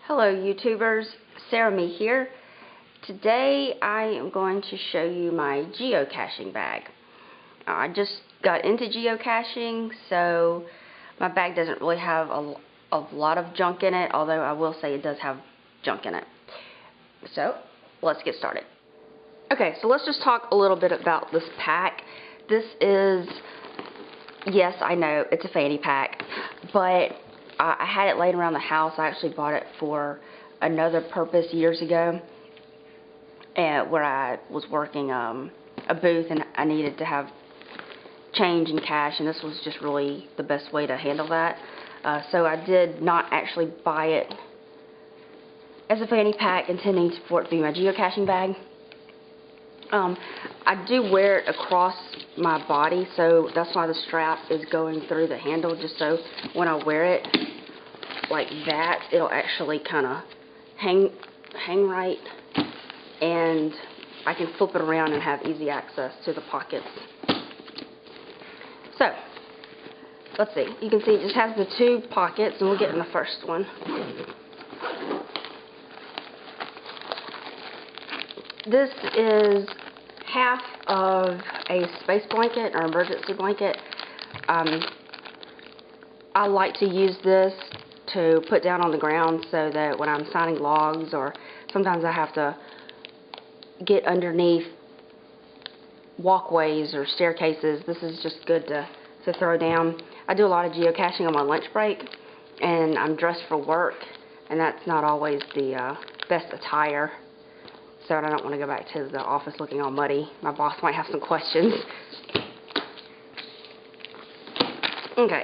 Hello YouTubers, Sarah Me here. Today I am going to show you my geocaching bag. I just got into geocaching, so my bag doesn't really have a lot of junk in it, although I will say it does have junk in it. So let's get started. Okay, so let's just talk a little bit about this pack. This is, yes, I know, it's a fanny pack, but I had it laying around the house. I actually bought it for another purpose years ago, where I was working a booth and I needed to have change and cash, and this was just really the best way to handle that. So I did not actually buy it as a fanny pack, intending for it to be my geocaching bag. I do wear it across my body, so that's why the strap is going through the handle, just so when I wear it like that, it'll actually kind of hang right, and I can flip it around and have easy access to the pockets. So, let's see. You can see it just has the two pockets, and we'll get in the first one. This is half of a space blanket or emergency blanket. I like to use this to put down on the ground so that when I'm signing logs, or sometimes I have to get underneath walkways or staircases, this is just good to throw down. I do a lot of geocaching on my lunch break, and I'm dressed for work, and that's not always the best attire. So I don't want to go back to the office looking all muddy. My boss might have some questions. Okay.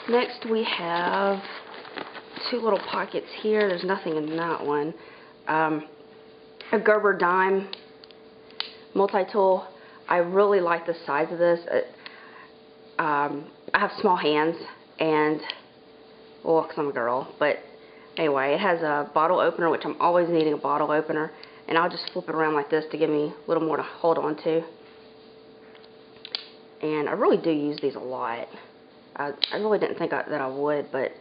Next we have two little pockets here. There's nothing in that one. A Gerber dime multi-tool. I really like the size of this. I have small hands, and, well, because I'm a girl, but anyway, it has a bottle opener, which I'm always needing a bottle opener, and I'll just flip it around like this to give me a little more to hold on to. And I really do use these a lot. I really didn't think that I would, but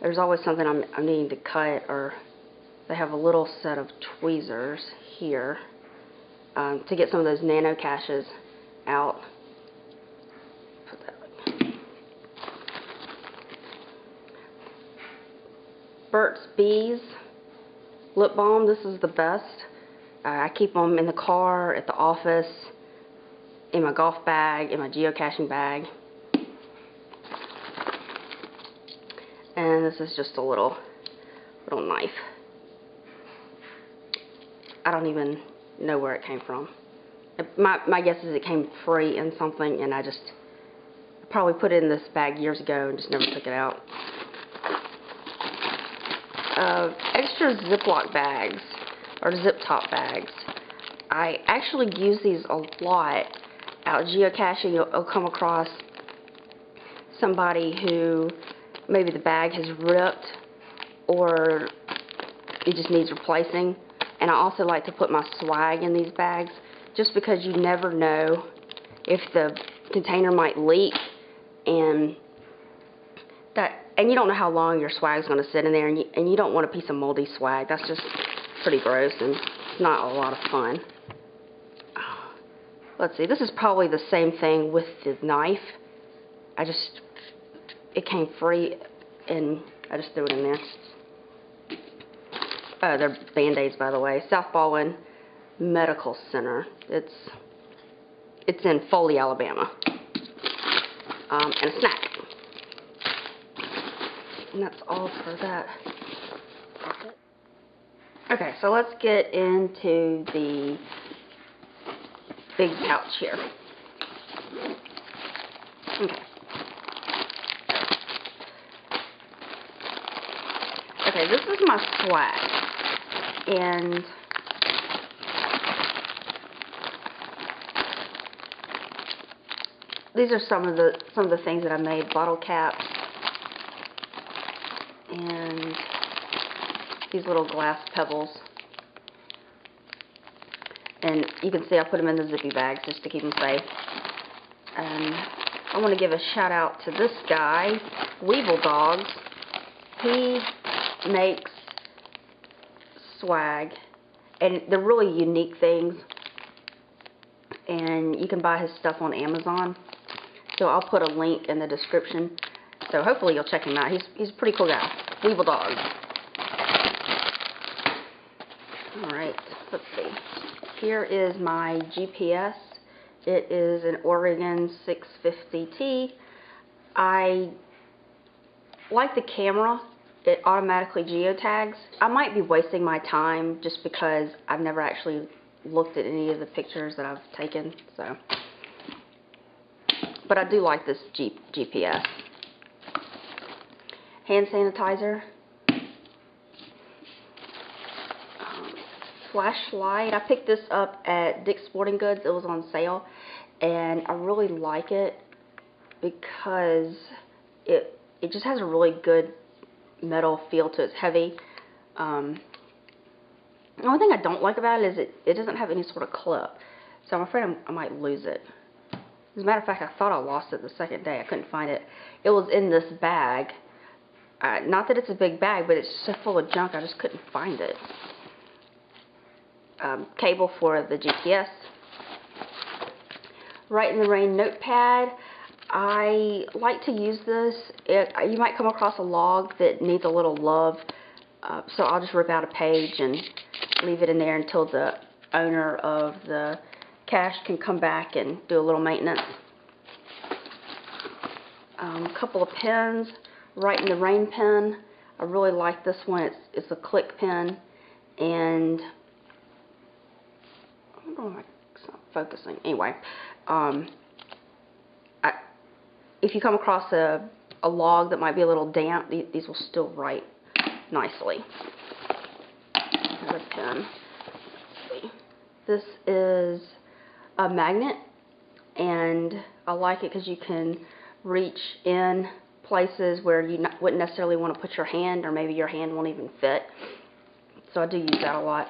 there's always something I'm needing to cut, or they have a little set of tweezers here to get some of those nano caches out. Put that like Burt's Bees lip balm. This is the best. I keep them in the car, at the office, in my golf bag, in my geocaching bag. And this is just a little knife. I don't even know where it came from. My guess is it came free in something, and I probably put it in this bag years ago and just never took it out. Extra Ziploc bags, or zip top bags. I actually use these a lot out geocaching. You'll come across somebody who maybe the bag has ripped, or it just needs replacing. And I also like to put my swag in these bags, just because you never know if the container might leak, and you don't know how long your swag's going to sit in there, and you don't want a piece of moldy swag. That's just pretty gross, and it's not a lot of fun. Let's see, this is probably the same thing with the knife. It came free, and I just threw it in there. They're Band-Aids, by the way. South Baldwin Medical Center. It's in Foley, Alabama. And a snack. And that's all for that. Okay, so let's get into the big pouch here. Okay. Okay, this is my swag, and these are some of the things that I made: bottle caps, and these little glass pebbles. And you can see I put them in the zippy bags just to keep them safe. And I want to give a shout out to this guy, Weebledogs. He makes swag, and they're really unique things, and you can buy his stuff on Amazon. So I'll put a link in the description. So hopefully you'll check him out. He's a pretty cool guy. Weebledogs. Alright, let's see. Here is my GPS. It is an Oregon 650T. I like the camera. It automatically geotags. I might be wasting my time just because I've never actually looked at any of the pictures that I've taken. So, but I do like this GPS. Hand sanitizer. Flashlight. I picked this up at Dick's Sporting Goods. It was on sale, and I really like it because it just has a really good metal feel to it. It's heavy. The only thing I don't like about it is it doesn't have any sort of clip, so I'm afraid I might lose it. As a matter of fact, I thought I lost it the second day. I couldn't find it. It was in this bag. Not that it's a big bag, but it's so full of junk I just couldn't find it. Cable for the GPS. Write in the Rain notepad. I like to use this. You might come across a log that needs a little love, so I'll just rip out a page and leave it in there until the owner of the cache can come back and do a little maintenance. A couple of pens. Write in the Rain pen. I really like this one. It's a click pen, and it's not focusing. Anyway, if you come across a log that might be a little damp, these will still write nicely. Another pen. Let's see. This is a magnet, and I like it because you can reach in places where you wouldn't necessarily want to put your hand, or maybe your hand won't even fit. So I do use that a lot.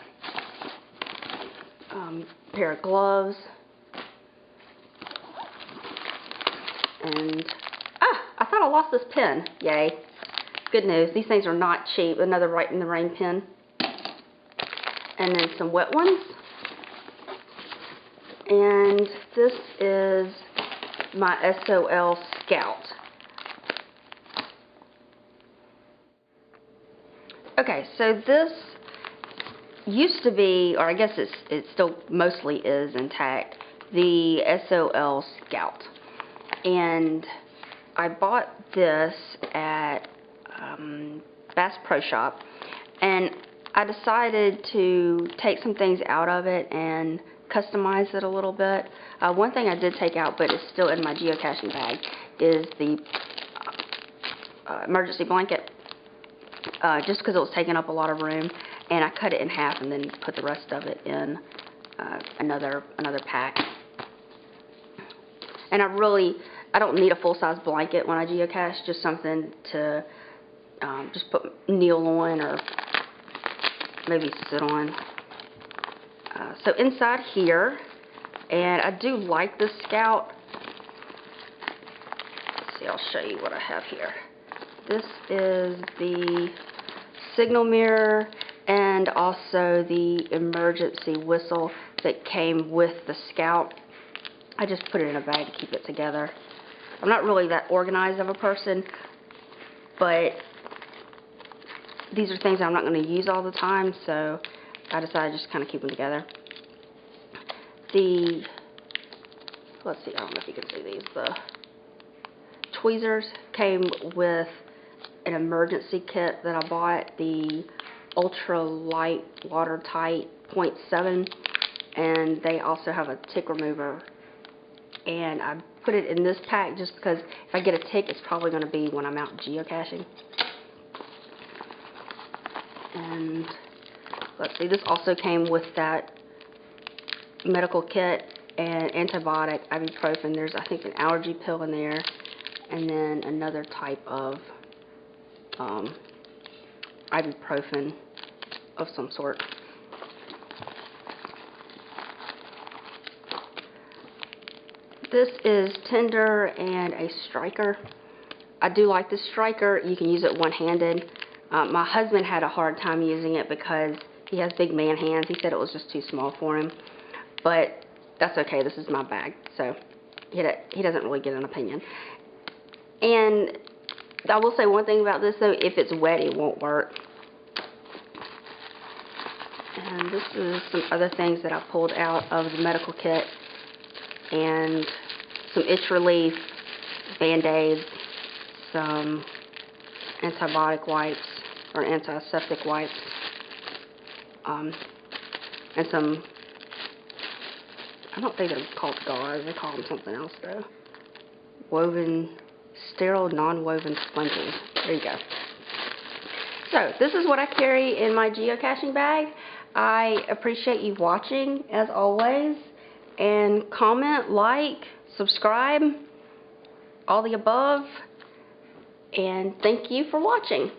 Pair of gloves, and I thought I lost this pen. Yay, good news. These things are not cheap. Another Write in the Rain pen, and then some wet ones, and this is my SOL Scout. Okay, so this used to be, or I guess it still mostly is intact, the SOL Scout. And I bought this at Bass Pro Shop, and I decided to take some things out of it and customize it a little bit. One thing I did take out, but it's still in my geocaching bag, is the emergency blanket. Just because it was taking up a lot of room, and I cut it in half and then put the rest of it in another pack. And I don't need a full-size blanket when I geocache, just something to just kneel on or maybe sit on. So inside here, and I do like this Scout. Let's see, I'll show you what I have here. This is the signal mirror and also the emergency whistle that came with the Scout. I just put it in a bag to keep it together. I'm not really that organized of a person, but these are things I'm not going to use all the time, so I decided to just kind of keep them together. Let's see, I don't know if you can see these. The tweezers came with an emergency kit that I bought, the ultra light watertight 0.7, and they also have a tick remover, and I put it in this pack just because if I get a tick, it's probably going to be when I'm out geocaching. And let's see, this also came with that medical kit and antibiotic, ibuprofen. There's, I think, an allergy pill in there, and then another type of ibuprofen of some sort. This is tinder and a striker. I do like this striker. You can use it one-handed. My husband had a hard time using it because He has big man hands. He said it was just too small for him. But that's okay. This is my bag. So he doesn't really get an opinion. And I will say one thing about this, though. If it's wet, it won't work. And this is some other things that I pulled out of the medical kit. And some itch relief, Band-Aids, some antibiotic wipes, or antiseptic wipes, and some, I don't think they're called gauze, they call them something else though. Sterile non-woven sponges. There you go. So, this is what I carry in my geocaching bag. I appreciate you watching, as always. And comment, like, subscribe, all the above. And thank you for watching.